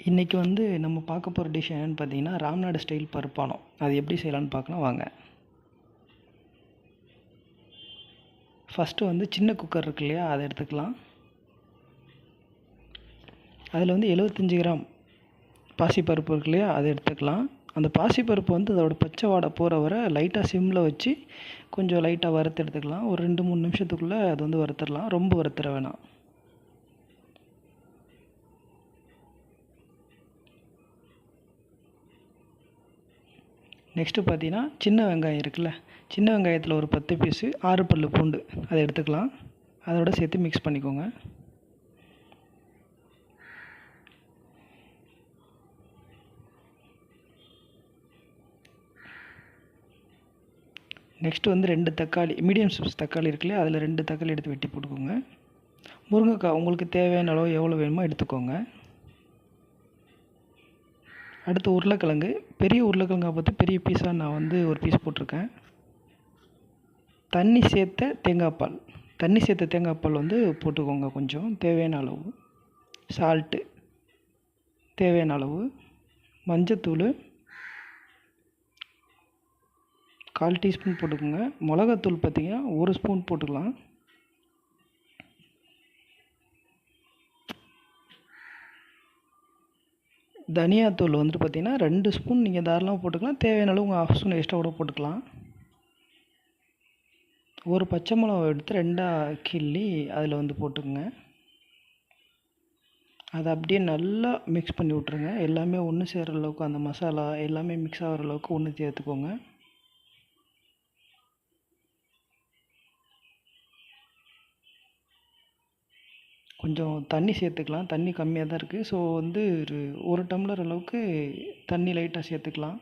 இன்றைக்கி வந்து நம்ம பார்க்க போகிற டிஷ் என்னென்னு பார்த்தீங்கன்னா ராம்நாடு ஸ்டைல் பருப்பானம். அது எப்படி செய்யலான்னு பார்க்கலாம் வாங்க. ஃபஸ்ட்டு வந்து சின்ன குக்கர் இருக்கு இல்லையா, அதை எடுத்துக்கலாம். அதில் வந்து 75 கிராம் பாசிப்பருப்பு இருக்கு இல்லையா, அதை எடுத்துக்கலாம். அந்த பாசிப்பருப்பு வந்து அதோட பச்சை வாடை போகிற வரை லைட்டாக சிம்மில் வச்சு கொஞ்சம் லைட்டாக வறுத்து எடுத்துக்கலாம். ஒரு 2-3 நிமிஷத்துக்குள்ளே அது வந்து வறுத்துடலாம், ரொம்ப வறுத்துற வேணாம். நெக்ஸ்ட்டு பார்த்தீங்கன்னா சின்ன வெங்காயம் இருக்குல்ல, சின்ன வெங்காயத்தில் ஒரு 10 பீஸு, 6 பல் பூண்டு அதை எடுத்துக்கலாம். அதோட சேர்த்து மிக்ஸ் பண்ணிக்கோங்க. நெக்ஸ்ட்டு வந்து 2 தக்காளி, மீடியம் சைஸ் தக்காளி இருக்குல்லையா, அதில் 2 தக்காளி எடுத்து வெட்டி போட்டுக்கோங்க. முருங்கைக்காய் உங்களுக்கு தேவையான அளவு எவ்வளோ வேணுமோ எடுத்துக்கோங்க. அடுத்து உருளைக்கிழங்கு, பெரிய உருளைக்கிழங்கா பார்த்து பெரிய பீஸாக நான் வந்து ஒரு பீஸ் போட்டிருக்கேன். தண்ணி சேர்த்த தேங்காய் பால் வந்து போட்டுக்கோங்க கொஞ்சம் தேவையான அளவு. சால்ட்டு தேவையான அளவு. மஞ்சத்தூள் 1/4 டீஸ்பூன் போட்டுக்கோங்க. மிளகாத்தூள் பார்த்திங்கன்னா 1 ஸ்பூன் போட்டுக்கலாம். தனியாத்தூள் வந்துட்டு பார்த்திங்கன்னா 2 ஸ்பூன் நீங்கள் தாராளமாக போட்டுக்கலாம். தேவையான அளவு உங்கள் 1/2 ஸ்பூன் எக்ஸ்ட்ரா கூட போட்டுக்கலாம். ஒரு பச்சை மிளகா எடுத்து 2ஆக கிள்ளி அதில் வந்து போட்டுக்கோங்க. அதை அப்படியே நல்லா மிக்ஸ் பண்ணி விட்ருங்க. எல்லாமே ஒன்று சேர்கிற அளவுக்கு, அந்த மசாலா எல்லாமே மிக்ஸ் ஆகிற அளவுக்கு ஒன்று சேர்த்துக்கோங்க. கொஞ்சம் தண்ணி சேர்த்துக்கலாம். தண்ணி கம்மியாக தான் இருக்குது. ஸோ வந்து ஒரு டம்ளர் அளவுக்கு தண்ணி லைட்டாக சேர்த்துக்கலாம்.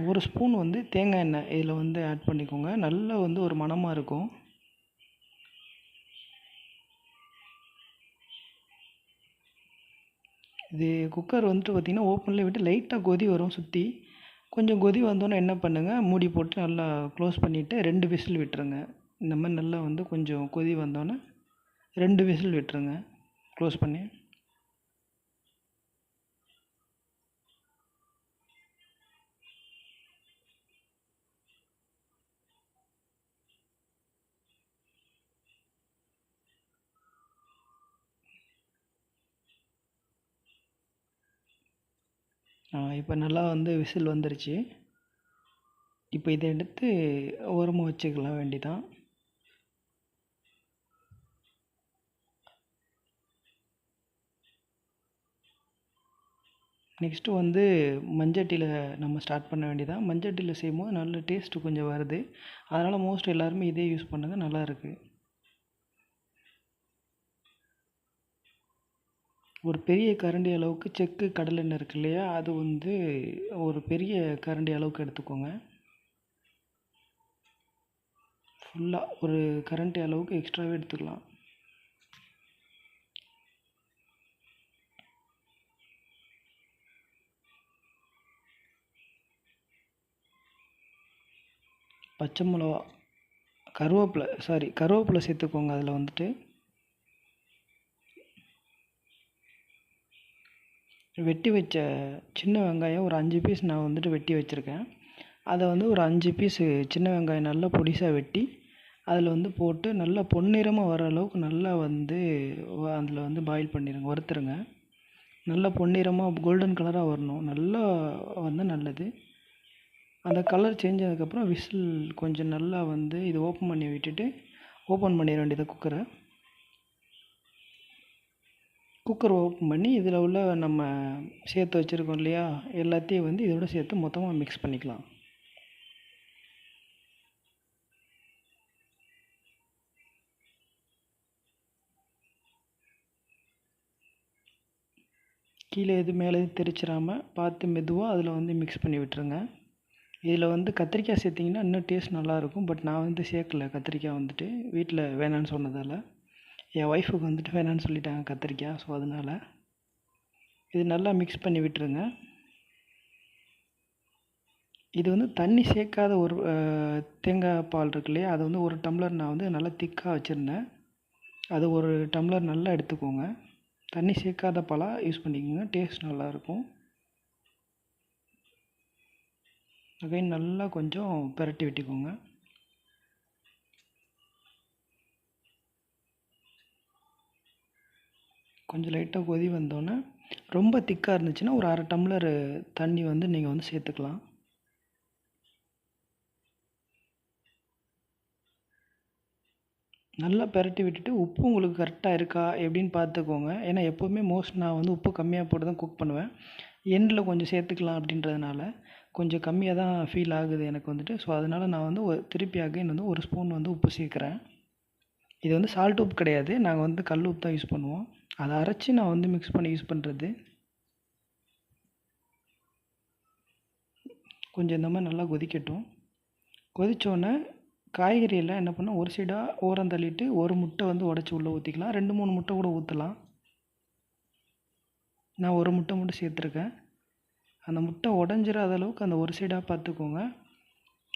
1 ஸ்பூன் வந்து தேங்காய் எண்ணெய் இதில் வந்து ஆட் பண்ணிக்கோங்க. நல்லா வந்து ஒரு மணமாக இருக்கும். இது குக்கர் வந்துட்டு பார்த்திங்கன்னா ஓப்பனில் விட்டு லைட்டாக கொதி வரும் சுற்றி. கொஞ்சம் கொதி வந்தோன்னே என்ன பண்ணுங்கள், மூடி போட்டு நல்லா க்ளோஸ் பண்ணிவிட்டு 2 விசில் விட்டுருங்க. இந்த மாதிரி நல்லா வந்து கொஞ்சம் கொதி வந்தோன்னே 2 விசில் விட்டுருங்க க்ளோஸ் பண்ணி. இப்போ நல்லா வந்து விசில் வந்துருச்சு. இப்போ இதை எடுத்து ஓரமாக வச்சுக்கலாம் வேண்டிதான். நெக்ஸ்ட்டு வந்து மஞ்சட்டியில் நம்ம ஸ்டார்ட் பண்ண வேண்டியதான். மஞ்சட்டியில் செய்யும்போது நல்ல டேஸ்ட்டு கொஞ்சம் வருது. அதனால் மோஸ்ட் எல்லாருமே இதே யூஸ் பண்ணுங்கள், நல்லாயிருக்கு. ஒரு பெரிய கரண்டி அளவுக்கு செக்கு கடலெண்ணெய் இருக்கு இல்லையா, அது வந்து ஒரு பெரிய கரண்டி அளவுக்கு எடுத்துக்கோங்க. ஃபுல்லாக ஒரு கரண்டி அளவுக்கு எக்ஸ்ட்ராவே எடுத்துக்கலாம். பச்சை மிளகா, கருவேப்பிலை சேர்த்துக்கோங்க. அதில் வந்துட்டு வெட்டி வச்ச சின்ன வெங்காயம் ஒரு 5 பீஸ் நான் வந்துட்டு வெட்டி வச்சுருக்கேன். அதை வந்து ஒரு 5 பீஸு சின்ன வெங்காயம் நல்லா பொடிசாக வெட்டி அதில் வந்து போட்டு நல்லா பொன்னிறமாக வர அளவுக்கு நல்லா வந்து அதில் வந்து பாயில் பண்ணிடுங்க, வறுத்துருங்க. நல்லா பொன்னிறமாக கோல்டன் கலராக வரணும், நல்லா வந்தால் நல்லது. அந்த கலர் சேஞ்ச் ஆனதுக்கப்புறம் விசில் கொஞ்சம் நல்லா வந்து இது ஓப்பன் பண்ணி விட்டுட்டு ஓப்பன் பண்ணிட வேண்டியது குக்கர் ஓப்பன் பண்ணி இதில் உள்ள நம்ம சேர்த்து வச்சுருக்கோம் இல்லையா, எல்லாத்தையும் வந்து இதோட சேர்த்து மொத்தமாக மிக்ஸ் பண்ணிக்கலாம். கீழே எது மேலே தெரிச்சிடாமல் பார்த்து மெதுவாக அதில் வந்து மிக்ஸ் பண்ணி விட்டுருங்க. இதில் வந்து கத்திரிக்காய் சேர்த்திங்கன்னா இன்னும் டேஸ்ட் நல்லாயிருக்கும். பட் நான் வந்து சேர்க்கல கத்திரிக்காய், வந்துட்டு வீட்டில் வேணான்னு சொன்னதால். என் ஒய்ஃபுக்கு வந்துட்டு வேணான்னு சொல்லிட்டாங்க கத்திரிக்காய். ஸோ அதனால் இது நல்லா மிக்ஸ் பண்ணி விட்டுருங்க. இது வந்து தண்ணி சேர்க்காத ஒரு தேங்காய் பால் இருக்கு இல்லையா, அதை வந்து 1 டம்ளர் நான் வந்து நல்லா திக்காக வச்சுருந்தேன். அது ஒரு டம்ளர் நல்லா எடுத்துக்கோங்க. தண்ணி சேர்க்காத பாலாக யூஸ் பண்ணிக்கோங்க, டேஸ்ட் நல்லாயிருக்கும். அகைன் நல்லா கொஞ்சம் பிரட்டி விட்டுக்கோங்க. கொஞ்சம் லைட்டாக கொதி வந்தோன்னே, ரொம்ப திக்காக இருந்துச்சுன்னா ஒரு அரை டம்ளர் தண்ணி வந்து நீங்கள் வந்து சேர்த்துக்கலாம். நல்லா பிரட்டி விட்டுட்டு உப்பு உங்களுக்கு கரெக்டாக இருக்கா எப்படின்னு பார்த்துக்கோங்க. ஏன்னா எப்போவுமே நான் வந்து உப்பு கம்மியாக போட்டு தான் குக் பண்ணுவேன். எண்டில் கொஞ்சம் சேர்த்துக்கலாம் அப்படின்றதுனால கொஞ்சம் கம்மியாக தான் ஃபீல் ஆகுது எனக்கு வந்துட்டு. ஸோ அதனால் நான் வந்து திருப்பி அகைன் வந்து 1 ஸ்பூன் வந்து உப்பு சேர்க்குறேன். இது வந்து சால்ட் உப்பு கிடையாது, நாங்கள் வந்து கல் உப்பு தான் யூஸ் பண்ணுவோம். அதை அரைச்சி நான் வந்து மிக்ஸ் பண்ணி யூஸ் பண்ணுறது. கொஞ்சம் இந்த மாதிரி நல்லா கொதிக்கட்டும். கொதித்தோடனே காய்கறியெல்லாம் என்ன பண்ணால் ஒரு சைடாக ஓரம் தள்ளிட்டு ஒரு முட்டை வந்து உடச்சி உள்ளே ஊற்றிக்கலாம். 2-3 முட்டை கூட ஊற்றலாம். நான் ஒரு முட்டை மட்டும் சேர்த்துருக்கேன். அந்த முட்டை உடஞ்சிராத அளவுக்கு அந்த ஒரு சைடாக பார்த்துக்கோங்க.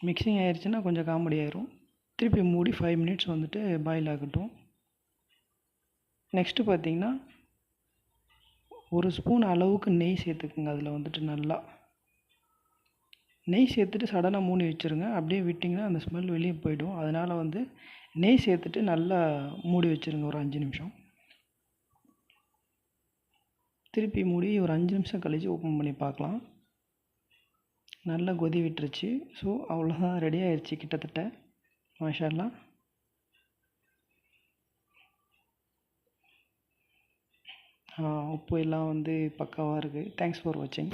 மிக்சிங் ஆயிடுச்சுன்னா கொஞ்சம் காமெடி ஆயிரும். திருப்பி மூடி 5 மினிட்ஸ் வந்துட்டு பாயில் ஆகட்டும். நெக்ஸ்ட்டு பார்த்தீங்கன்னா 1 ஸ்பூன் அளவுக்கு நெய் சேர்த்துக்குங்க. அதில் வந்துட்டு நல்லா நெய் சேர்த்துட்டு சடனாக மூடி வச்சுருங்க. அப்படியே விட்டிங்கன்னா அந்த ஸ்மெல் வெளியே போயிடும். அதனால் வந்து நெய் சேர்த்துட்டு நல்லா மூடி வச்சுருங்க ஒரு 5 நிமிஷம். திருப்பி மூடி ஒரு 5 நிமிஷம் கழித்து ஓப்பன் பண்ணி பார்க்கலாம். நல்லா கொதி விட்டுருச்சு. ஸோ அவ்வளோதான், ரெடி ஆயிடுச்சு கிட்டத்தட்ட. மாஷா அல்லாஹ். உப்பு எல்லாம் வந்து பக்காவாக இருக்குது. தேங்க்ஸ் ஃபார் வாட்சிங்.